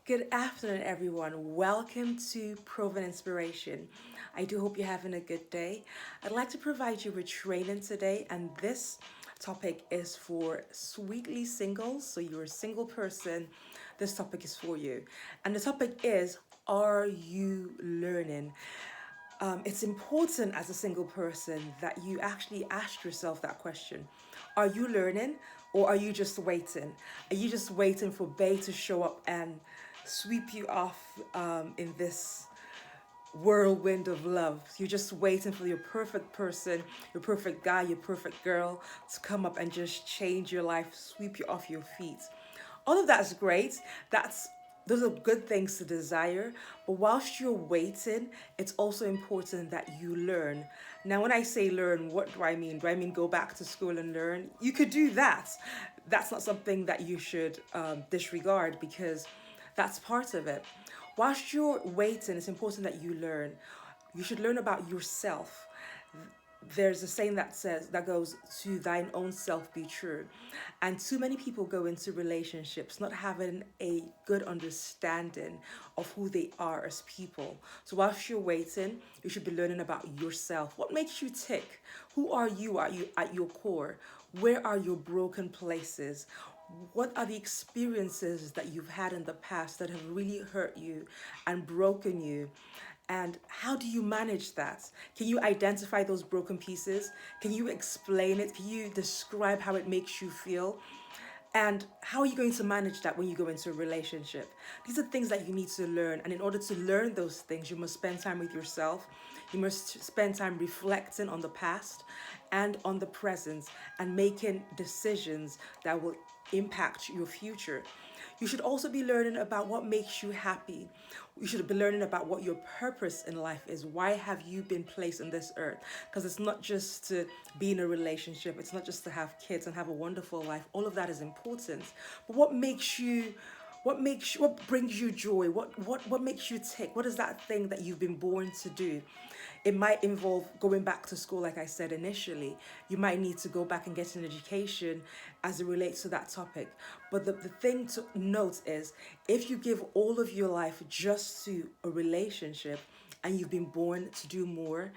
Good afternoon, everyone. Welcome to Proven Inspiration. I do hope you're having a good day. I'd like to provide you with training today, and this topic is for sweetly singles. So, you're a single person, this topic is for you. And the topic is, are you learning? It's important as a single person that you actually ask yourself that question. Are you learning, or are you just waiting? Are you just waiting for Bay to show up and sweep you off in this whirlwind of love? You're just waiting for your perfect person, your perfect guy, your perfect girl to come up and just change your life, sweep you off your feet. All of that is great. That's Those are good things to desire, but whilst you're waiting, it's also important that you learn. Now, when I say learn, what do I mean? Do I mean go back to school and learn? You could do that. That's not something that you should disregard, because that's part of it. Whilst you're waiting, it's important that you learn. You should learn about yourself. There's a saying that goes, to thine own self be true. And too many people go into relationships not having a good understanding of who they are as people. So whilst you're waiting, you should be learning about yourself. What makes you tick? Who are you? Are you at your core? Where are your broken places? What are the experiences that you've had in the past that have really hurt you and broken you? And how do you manage that? Can you identify those broken pieces? Can you explain it? Can you describe how it makes you feel? And how are you going to manage that when you go into a relationship? These are things that you need to learn. And in order to learn those things, you must spend time with yourself. You must spend time reflecting on the past and on the present and making decisions that will impact your future. You should also be learning about what makes you happy. You should be learning about what your purpose in life is. Why have you been placed on this earth? Because it's not just to be in a relationship, it's not just to have kids and have a wonderful life. All of that is important. But what brings you joy? What makes you tick? What is that thing that you've been born to do? It might involve going back to school, like I said initially. You might need to go back and get an education as it relates to that topic. But the thing to note is, if you give all of your life just to a relationship and you've been born to do more,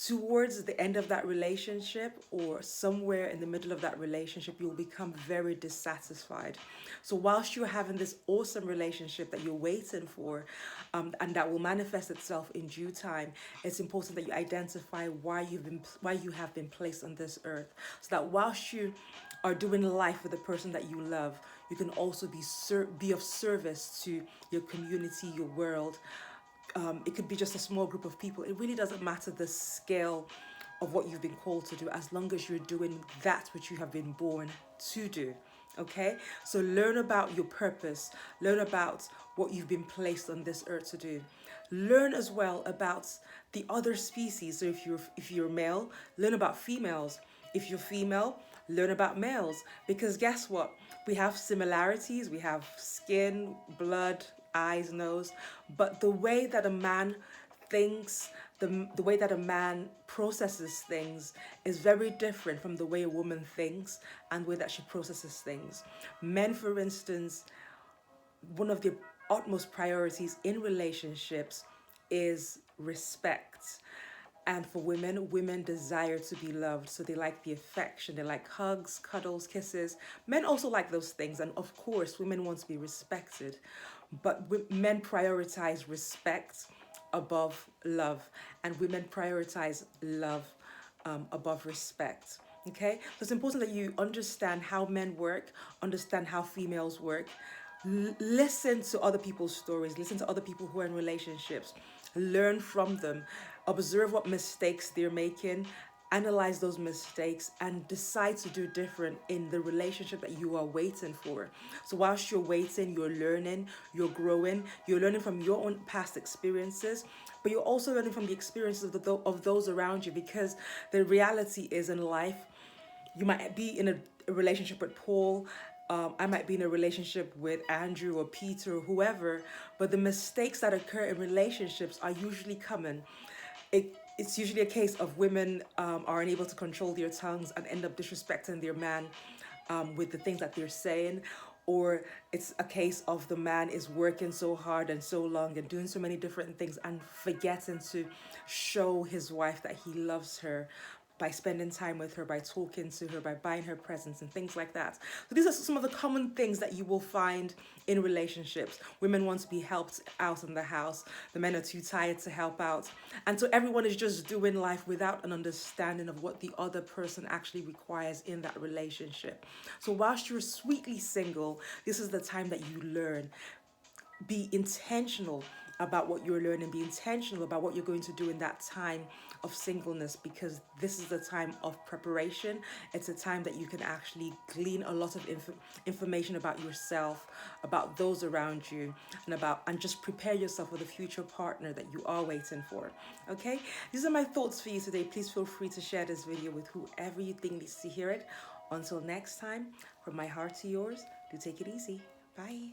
towards the end of that relationship or somewhere in the middle of that relationship, you'll become very dissatisfied. So, whilst you're having this awesome relationship that you're waiting for, and that will manifest itself in due time, it's important that you identify why you have been placed on this earth, so that whilst you are doing life with the person that you love, you can also be of service to your community, your world. It could be just a small group of people. It really doesn't matter the scale of what you've been called to do, as long as you're doing that which you have been born to do. Okay? So learn about your purpose, learn about what you've been placed on this earth to do. Learn as well about the other species. So if you're male, learn about females. If you're female, learn about males. Because guess what? We have similarities, we have skin, blood, eyes, nose, but the way that a man thinks, the way that a man processes things is very different from the way a woman thinks and the way that she processes things. Men, for instance, one of the utmost priorities in relationships is respect. And for women, women desire to be loved. So they like the affection, they like hugs, cuddles, kisses. Men also like those things. And of course, women want to be respected. But men prioritize respect above love, and women prioritize love above respect. Okay? So it's important that you understand how men work, understand how females work. Listen to other people's stories, listen to other people who are in relationships, learn from them, observe what mistakes they're making, analyze those mistakes, and decide to do different in the relationship that you are waiting for. So whilst you're waiting, you're learning, you're growing, you're learning from your own past experiences, but you're also learning from the experiences of those around you, because the reality is, in life, you might be in a relationship with Paul. I might be in a relationship with Andrew or Peter or whoever, but the mistakes that occur in relationships are usually common. It's usually a case of women are unable to control their tongues and end up disrespecting their man with the things that they're saying. or it's a case of the man is working so hard and so long and doing so many different things and forgetting to show his wife that he loves her by spending time with her, by talking to her, by buying her presents and things like that. So these are some of the common things that you will find in relationships. Women want to be helped out in the house. The men are too tired to help out. And so everyone is just doing life without an understanding of what the other person actually requires in that relationship. So whilst you're sweetly single, this is the time that you learn. Be intentional about what you're learning, be intentional about what you're going to do in that time of singleness, because this is the time of preparation. It's a time that you can actually glean a lot of information about yourself, about those around you, and just prepare yourself for the future partner that you are waiting for. Okay, these are my thoughts for you today. Please feel free to share this video with whoever you think needs to hear it. Until next time, from my heart to yours, do take it easy. Bye.